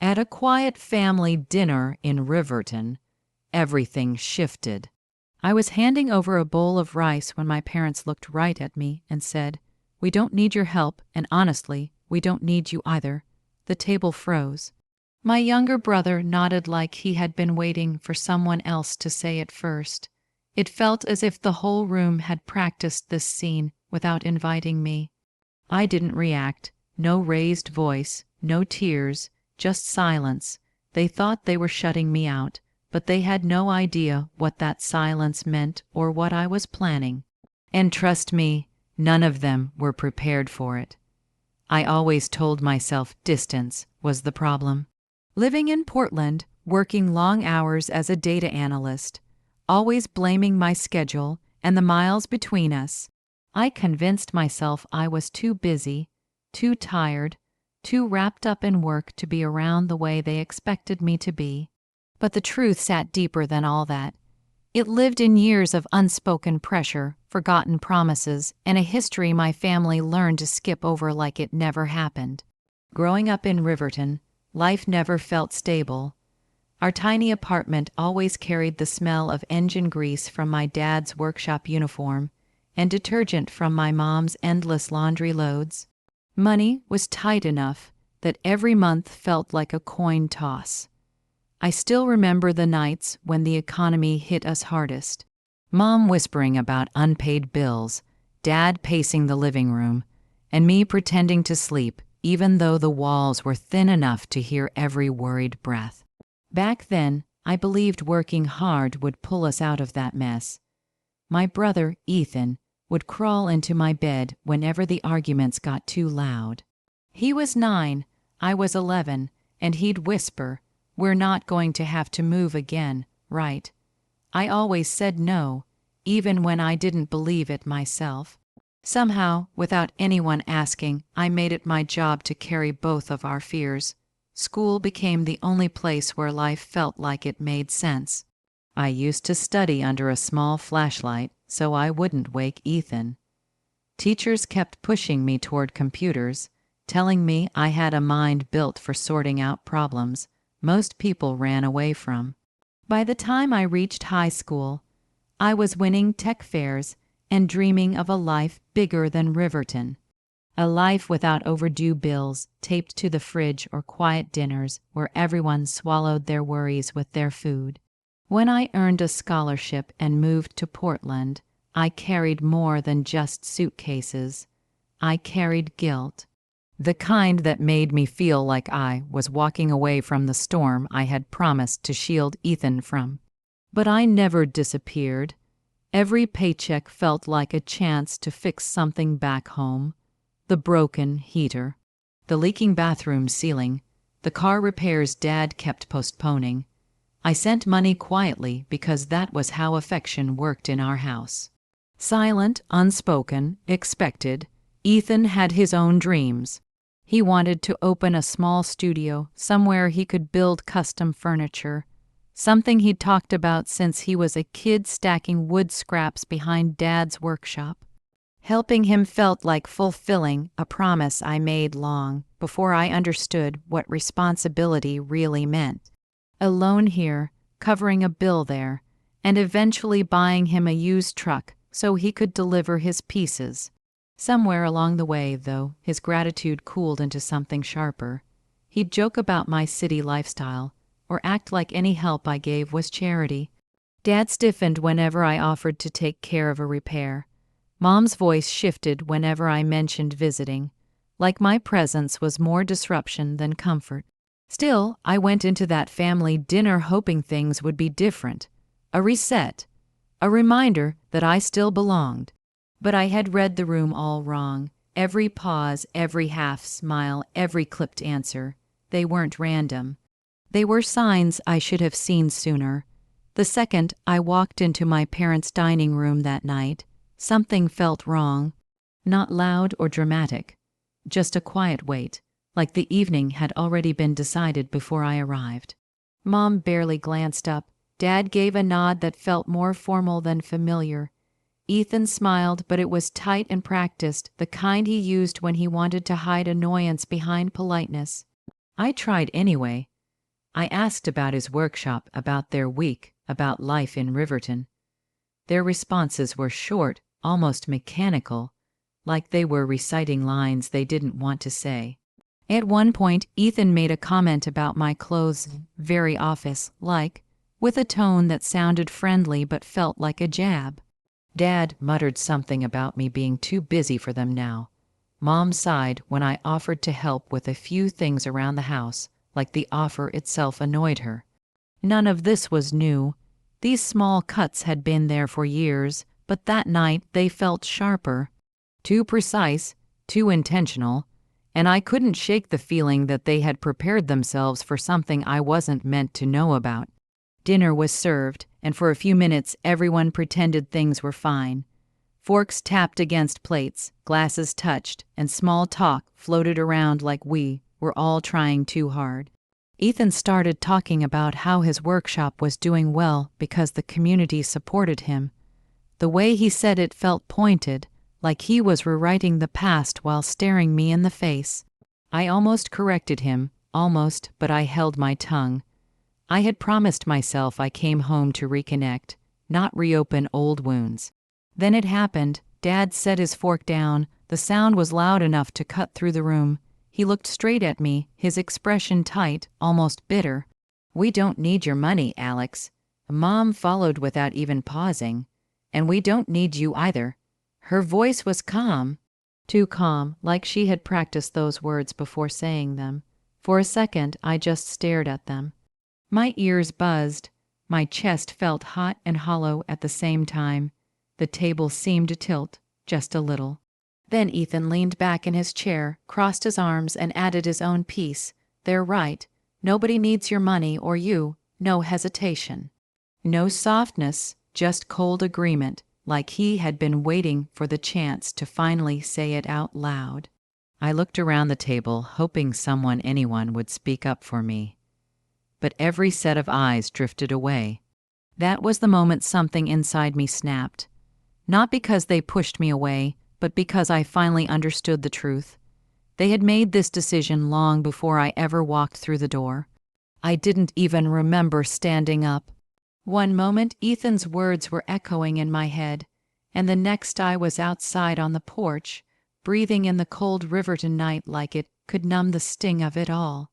At a quiet family dinner in Riverton, everything shifted. I was handing over a bowl of rice when my parents looked right at me and said, "We don't need your help, and honestly, we don't need you either." The table froze. My younger brother nodded like he had been waiting for someone else to say it first. It felt as if the whole room had practiced this scene without inviting me. I didn't react. No raised voice, no tears, just silence. They thought they were shutting me out, but they had no idea what that silence meant or what I was planning. And trust me, none of them were prepared for it. I always told myself distance was the problem. Living in Portland, working long hours as a data analyst, always blaming my schedule and the miles between us, I convinced myself I was too busy, too tired, too wrapped up in work to be around the way they expected me to be. But the truth sat deeper than all that. It lived in years of unspoken pressure, forgotten promises, and a history my family learned to skip over like it never happened. Growing up in Riverton, life never felt stable. Our tiny apartment always carried the smell of engine grease from my dad's workshop uniform and detergent from my mom's endless laundry loads. Money was tight enough that every month felt like a coin toss. I still remember the nights when the economy hit us hardest. Mom whispering about unpaid bills, Dad pacing the living room, and me pretending to sleep even though the walls were thin enough to hear every worried breath. Back then, I believed working hard would pull us out of that mess. My brother, Ethan, would crawl into my bed whenever the arguments got too loud. He was 9, I was 11, and he'd whisper, "We're not going to have to move again, right?" I always said no, even when I didn't believe it myself. Somehow, without anyone asking, I made it my job to carry both of our fears. School became the only place where life felt like it made sense. I used to study under a small flashlight so I wouldn't wake Ethan. Teachers kept pushing me toward computers, telling me I had a mind built for sorting out problems most people ran away from. By the time I reached high school, I was winning tech fairs and dreaming of a life bigger than Riverton. A life without overdue bills taped to the fridge or quiet dinners where everyone swallowed their worries with their food. When I earned a scholarship and moved to Portland, I carried more than just suitcases. I carried guilt. The kind that made me feel like I was walking away from the storm I had promised to shield Ethan from. But I never disappeared. Every paycheck felt like a chance to fix something back home. The broken heater, the leaking bathroom ceiling, the car repairs Dad kept postponing. I sent money quietly because that was how affection worked in our house. Silent, unspoken, expected, Ethan had his own dreams. He wanted to open a small studio somewhere he could build custom furniture, something he'd talked about since he was a kid stacking wood scraps behind Dad's workshop. Helping him felt like fulfilling a promise I made long before I understood what responsibility really meant. A loan here, covering a bill there, and eventually buying him a used truck so he could deliver his pieces. Somewhere along the way, though, his gratitude cooled into something sharper. He'd joke about my city lifestyle, or act like any help I gave was charity. Dad stiffened whenever I offered to take care of a repair. Mom's voice shifted whenever I mentioned visiting, like my presence was more disruption than comfort. Still, I went into that family dinner hoping things would be different. A reset. A reminder that I still belonged. But I had read the room all wrong. Every pause, every half smile, every clipped answer. They weren't random. They were signs I should have seen sooner. The second I walked into my parents' dining room that night, something felt wrong. Not loud or dramatic. Just a quiet weight, like the evening had already been decided before I arrived. Mom barely glanced up. Dad gave a nod that felt more formal than familiar. Ethan smiled, but it was tight and practiced, the kind he used when he wanted to hide annoyance behind politeness. I tried anyway, I asked about his workshop, about their week, about life in Riverton. Their responses were short, almost mechanical, like they were reciting lines they didn't want to say. At one point, Ethan made a comment about my clothes, very office-like, with a tone that sounded friendly but felt like a jab. Dad muttered something about me being too busy for them now. Mom sighed when I offered to help with a few things around the house, like the offer itself annoyed her. None of this was new. These small cuts had been there for years, but that night they felt sharper. Too precise, too intentional, and I couldn't shake the feeling that they had prepared themselves for something I wasn't meant to know about. Dinner was served, and for a few minutes everyone pretended things were fine. Forks tapped against plates, glasses touched, and small talk floated around like we were all trying too hard. Ethan started talking about how his workshop was doing well because the community supported him. The way he said it felt pointed, like he was rewriting the past while staring me in the face. I almost corrected him, but I held my tongue. I had promised myself I came home to reconnect, not reopen old wounds. Then it happened. Dad set his fork down. The sound was loud enough to cut through the room. He looked straight at me, his expression tight, almost bitter. "We don't need your money, Alex." Mom followed without even pausing. "And we don't need you either." Her voice was calm, too calm, like she had practiced those words before saying them. For a second, I just stared at them. My ears buzzed. My chest felt hot and hollow at the same time. The table seemed to tilt, just a little. Then Ethan leaned back in his chair, crossed his arms, and added his own piece. "They're right. Nobody needs your money or you. No hesitation. No softness, just cold agreement, like he had been waiting for the chance to finally say it out loud." I looked around the table, hoping anyone would speak up for me. But every set of eyes drifted away. That was the moment something inside me snapped. Not because they pushed me away, but because I finally understood the truth. They had made this decision long before I ever walked through the door. I didn't even remember standing up. One moment Ethan's words were echoing in my head, and the next I was outside on the porch, breathing in the cold Riverton night like it could numb the sting of it all.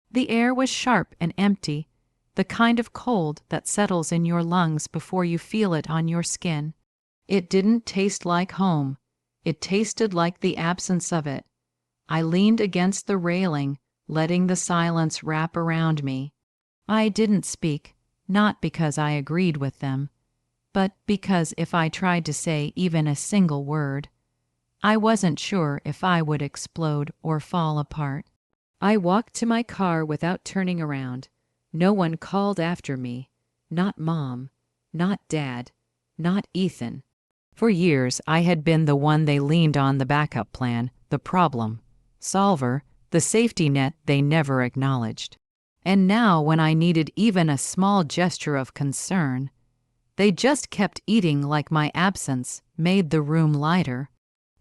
The air was sharp and empty, the kind of cold that settles in your lungs before you feel it on your skin. It didn't taste like home. It tasted like the absence of it. I leaned against the railing, letting the silence wrap around me. I didn't speak, not because I agreed with them, but because if I tried to say even a single word, I wasn't sure if I would explode or fall apart. I walked to my car without turning around. No one called after me. Not Mom, not Dad, not Ethan. For years, I had been the one they leaned on, the backup plan, the problem solver, the safety net they never acknowledged. And now, when I needed even a small gesture of concern, they just kept eating like my absence made the room lighter.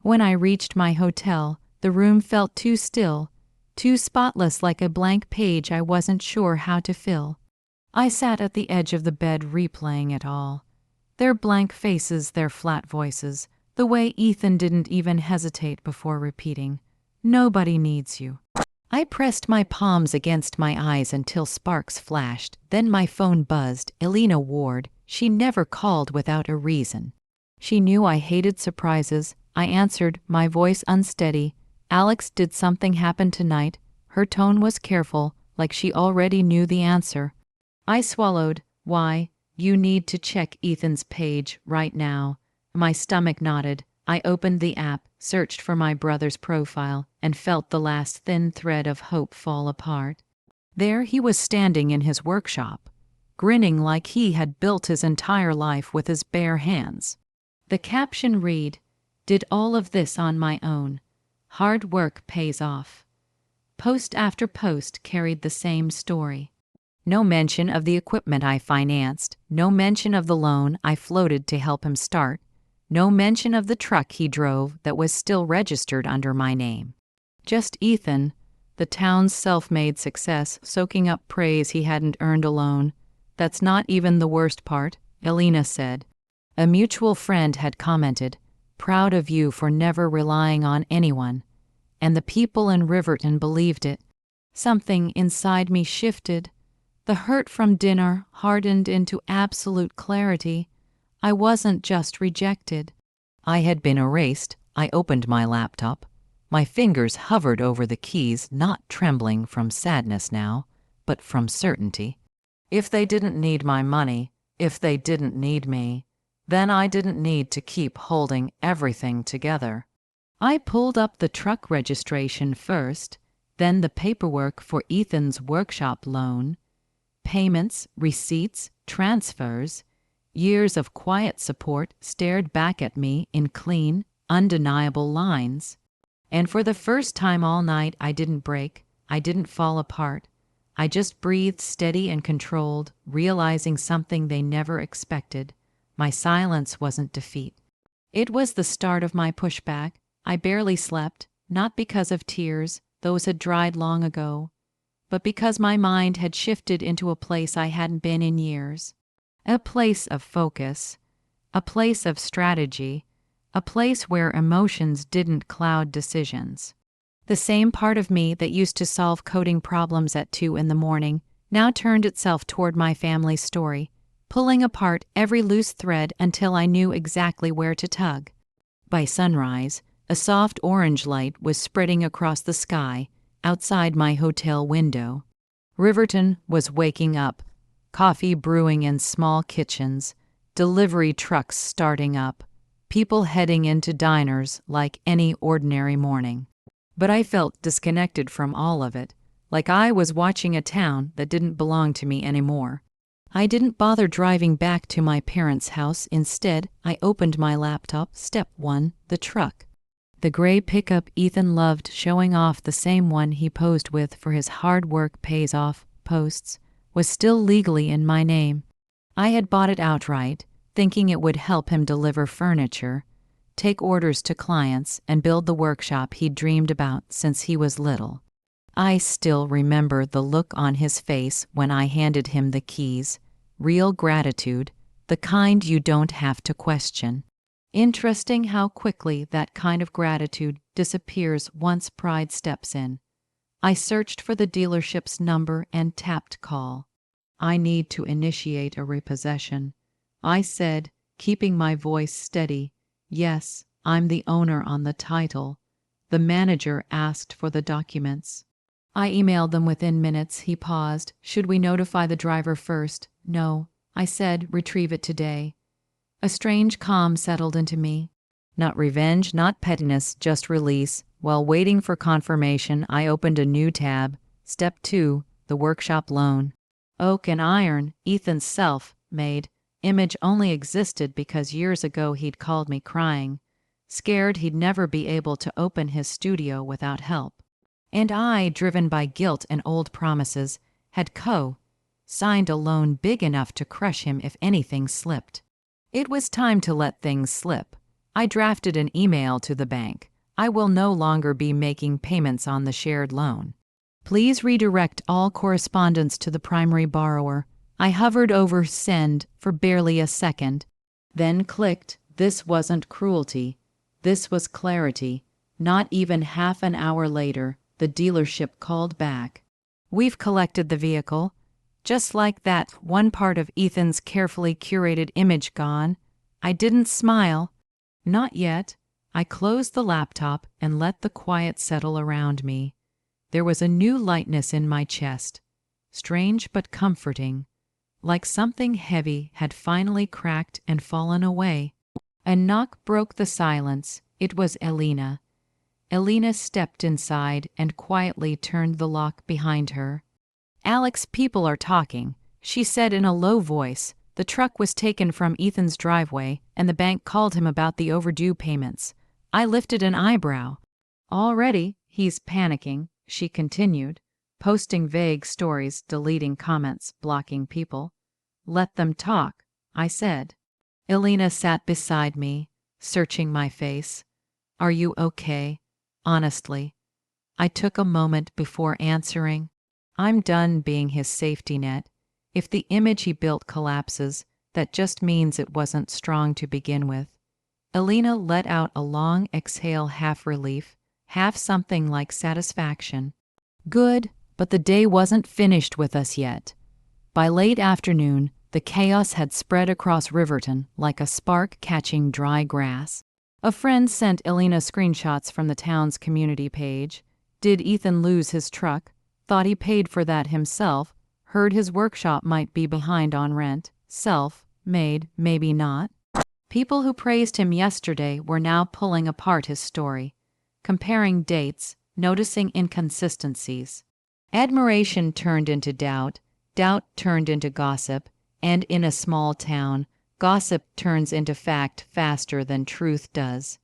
When I reached my hotel, the room felt too still, too spotless, like a blank page I wasn't sure how to fill. I sat at the edge of the bed replaying it all. Their blank faces, their flat voices, the way Ethan didn't even hesitate before repeating, "Nobody needs you." I pressed my palms against my eyes until sparks flashed. Then my phone buzzed. Elena Ward. She never called without a reason. She knew I hated surprises. I answered, my voice unsteady. "Alex, did something happen tonight?" Her tone was careful, like she already knew the answer. I swallowed. "Why? You need to check Ethan's page right now." My stomach knotted. I opened the app, searched for my brother's profile, and felt the last thin thread of hope fall apart. There he was standing in his workshop, grinning like he had built his entire life with his bare hands. The caption read, "Did all of this on my own. Hard work pays off." Post after post carried the same story. No mention of the equipment I financed, no mention of the loan I floated to help him start, no mention of the truck he drove that was still registered under my name. Just Ethan, the town's self-made success, soaking up praise he hadn't earned alone. That's not even the worst part, Elena said. A mutual friend had commented, "Proud of you for never relying on anyone." And the people in Riverton believed it. Something inside me shifted. The hurt from dinner hardened into absolute clarity. I wasn't just rejected. I had been erased. I opened my laptop. My fingers hovered over the keys, not trembling from sadness now, but from certainty. If they didn't need my money, if they didn't need me, then I didn't need to keep holding everything together. I pulled up the truck registration first, then the paperwork for Ethan's workshop loan. Payments, receipts, transfers. Years of quiet support stared back at me in clean, undeniable lines. And for the first time all night, I didn't break. I didn't fall apart. I just breathed steady and controlled, realizing something they never expected. My silence wasn't defeat. It was the start of my pushback. I barely slept, not because of tears, those had dried long ago, but because my mind had shifted into a place I hadn't been in years. A place of focus, a place of strategy, a place where emotions didn't cloud decisions. The same part of me that used to solve coding problems at 2 in the morning now turned itself toward my family's story, pulling apart every loose thread until I knew exactly where to tug. By sunrise, a soft orange light was spreading across the sky outside my hotel window. Riverton was waking up, coffee brewing in small kitchens, delivery trucks starting up, people heading into diners like any ordinary morning. But I felt disconnected from all of it, like I was watching a town that didn't belong to me anymore. I didn't bother driving back to my parents' house. Instead, I opened my laptop. Step 1, the truck. The gray pickup Ethan loved, showing off, the same one he posed with for his hard work pays off posts, was still legally in my name. I had bought it outright, thinking it would help him deliver furniture, take orders to clients, and build the workshop he'd dreamed about since he was little. I still remember the look on his face when I handed him the keys. Real gratitude, the kind you don't have to question. Interesting how quickly that kind of gratitude disappears once pride steps in. I searched for the dealership's number and tapped call. "I need to initiate a repossession," I said, keeping my voice steady. "Yes, I'm the owner on the title." The manager asked for the documents. I emailed them within minutes. He paused. "Should we notify the driver first?" "No," I said, "retrieve it today." A strange calm settled into me. Not revenge, not pettiness, just release. While waiting for confirmation, I opened a new tab. Step 2, the workshop loan. Oak and iron, Ethan's self-made image only existed because years ago he'd called me crying, scared he'd never be able to open his studio without help. And I, driven by guilt and old promises, had signed a loan big enough to crush him if anything slipped. It was time to let things slip. I drafted an email to the bank. "I will no longer be making payments on the shared loan. Please redirect all correspondence to the primary borrower." I hovered over send for barely a second, then clicked. This wasn't cruelty. This was clarity. Not even half an hour later, the dealership called back. "We've collected the vehicle." Just like that, one part of Ethan's carefully curated image gone. I didn't smile. Not yet. I closed the laptop and let the quiet settle around me. There was a new lightness in my chest, strange but comforting, like something heavy had finally cracked and fallen away. A knock broke the silence. It was Elena. Elena stepped inside and quietly turned the lock behind her. "Alex, people are talking," she said in a low voice. The truck was taken from Ethan's driveway, and the bank called him about the overdue payments. I lifted an eyebrow. "Already, he's panicking," she continued, posting vague stories, deleting comments, blocking people. "Let them talk," I said. Elena sat beside me, searching my face. "Are you okay? Honestly." I took a moment before answering. I'm done being his safety net. If the image he built collapses, that just means it wasn't strong to begin with. Elena let out a long exhale, half relief, half something like satisfaction. Good, but the day wasn't finished with us yet. By late afternoon, the chaos had spread across Riverton like a spark catching dry grass. A friend sent Elena screenshots from the town's community page. Did Ethan lose his truck? Thought he paid for that himself. Heard his workshop might be behind on rent. Self-made, maybe not. People who praised him yesterday were now pulling apart his story, comparing dates, noticing inconsistencies. Admiration turned into doubt, doubt turned into gossip, and in a small town, gossip turns into fact faster than truth does.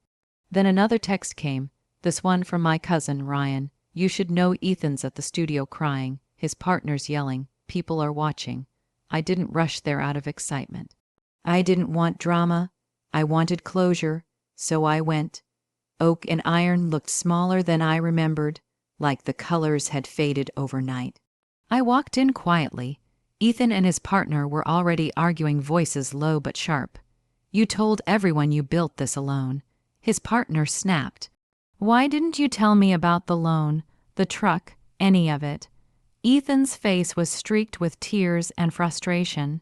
Then another text came, this one from my cousin Ryan. You should know Ethan's at the studio crying, his partner's yelling, people are watching. I didn't rush there out of excitement. I didn't want drama. I wanted closure, so I went. Oak and iron looked smaller than I remembered, like the colors had faded overnight. I walked in quietly. Ethan and his partner were already arguing, voices low but sharp. You told everyone you built this alone. His partner snapped. Why didn't you tell me about the loan, the truck, any of it? Ethan's face was streaked with tears and frustration.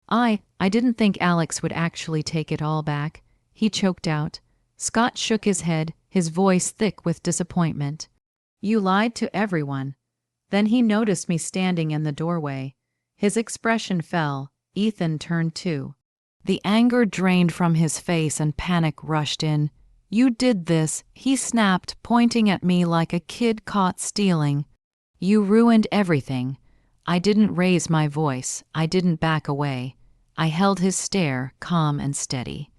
I didn't think Alex would actually take it all back, he choked out. Scott shook his head, his voice thick with disappointment. You lied to everyone. Then he noticed me standing in the doorway. His expression fell. Ethan turned too. The anger drained from his face and panic rushed in. You did this, he snapped, pointing at me like a kid caught stealing. You ruined everything. I didn't raise my voice. I didn't back away. I held his stare, calm and steady.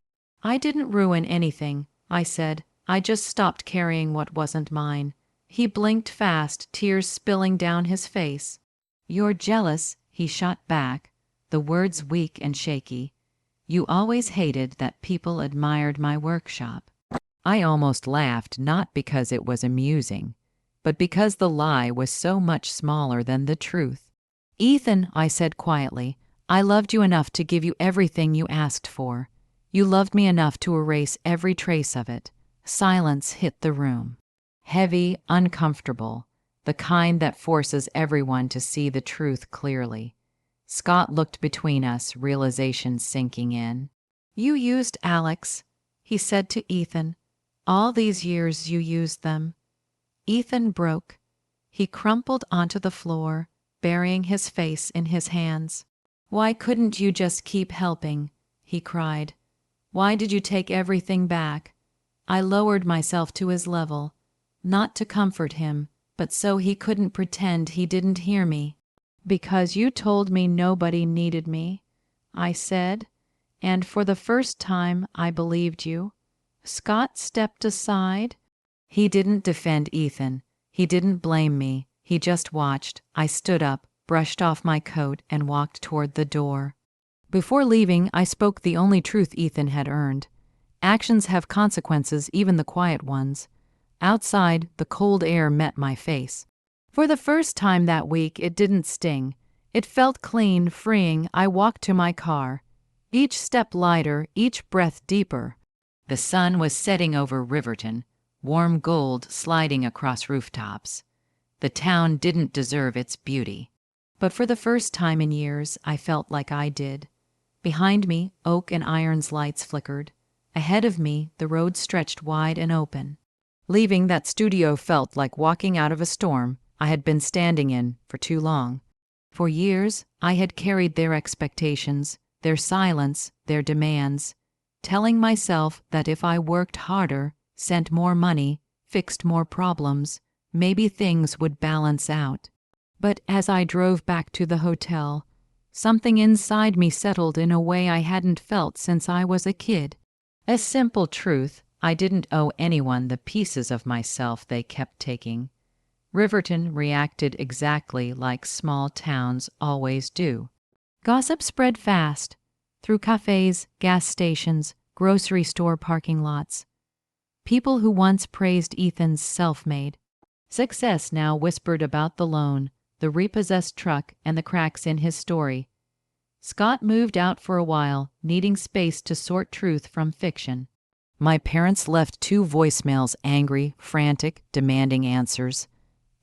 I didn't ruin anything, I said. I just stopped carrying what wasn't mine. He blinked fast, tears spilling down his face. You're jealous, he shot back, the words weak and shaky. You always hated that people admired my workshop. I almost laughed, not because it was amusing, but because the lie was so much smaller than the truth. Ethan, I said quietly, I loved you enough to give you everything you asked for. You loved me enough to erase every trace of it. Silence hit the room. Heavy, uncomfortable, the kind that forces everyone to see the truth clearly. Scott looked between us, realization sinking in. You used Alex, he said to Ethan. All these years you used them. Ethan broke. He crumpled onto the floor, burying his face in his hands. Why couldn't you just keep helping? He cried. Why did you take everything back? I lowered myself to his level, not to comfort him, but so he couldn't pretend he didn't hear me. Because you told me nobody needed me, I said, and for the first time I believed you. Scott stepped aside. He didn't defend Ethan. He didn't blame me. He just watched. I stood up, brushed off my coat, and walked toward the door. Before leaving, I spoke the only truth Ethan had earned. Actions have consequences, even the quiet ones. Outside, the cold air met my face. For the first time that week, it didn't sting. It felt clean, freeing. I walked to my car. Each step lighter, each breath deeper. The sun was setting over Riverton, warm gold sliding across rooftops. The town didn't deserve its beauty. But for the first time in years, I felt like I did. Behind me, oak and iron's lights flickered. Ahead of me, the road stretched wide and open. Leaving that studio felt like walking out of a storm I had been standing in for too long. For years, I had carried their expectations, their silence, their demands, telling myself that if I worked harder, sent more money, fixed more problems, maybe things would balance out. But as I drove back to the hotel, something inside me settled in a way I hadn't felt since I was a kid. A simple truth: I didn't owe anyone the pieces of myself they kept taking. Riverton reacted exactly like small towns always do. Gossip spread fast, through cafes, gas stations, grocery store parking lots. People who once praised Ethan's self-made Success now whispered about the loan, the repossessed truck, and the cracks in his story. Scott moved out for a while, needing space to sort truth from fiction. My parents left 2 voicemails, angry, frantic, demanding answers.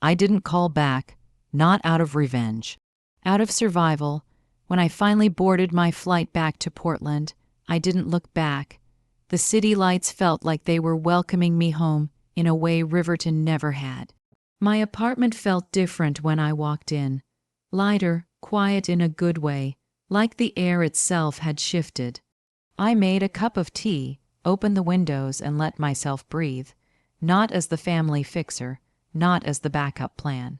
I didn't call back, not out of revenge. Out of survival, when I finally boarded my flight back to Portland, I didn't look back. The city lights felt like they were welcoming me home in a way Riverton never had. My apartment felt different when I walked in. Lighter, quiet in a good way, like the air itself had shifted. I made a cup of tea, opened the windows, and let myself breathe, not as the family fixer, not as the backup plan,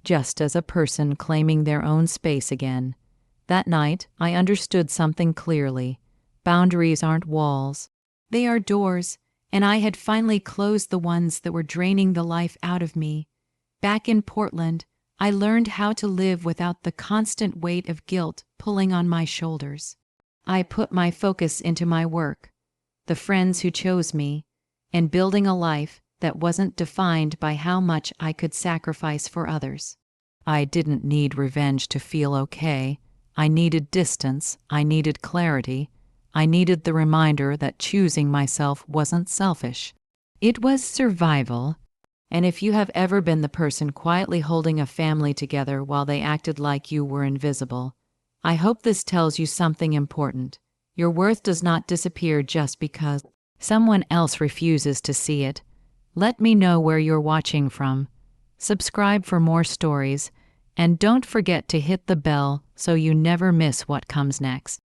just as a person claiming their own space again. That night, I understood something clearly. Boundaries aren't walls. They are doors, and I had finally closed the ones that were draining the life out of me. Back in Portland, I learned how to live without the constant weight of guilt pulling on my shoulders. I put my focus into my work, the friends who chose me, and building a life that wasn't defined by how much I could sacrifice for others. I didn't need revenge to feel okay. I needed distance. I needed clarity. I needed the reminder that choosing myself wasn't selfish. It was survival. And if you have ever been the person quietly holding a family together while they acted like you were invisible, I hope this tells you something important. Your worth does not disappear just because someone else refuses to see it. Let me know where you're watching from. Subscribe for more stories, and don't forget to hit the bell so you never miss what comes next.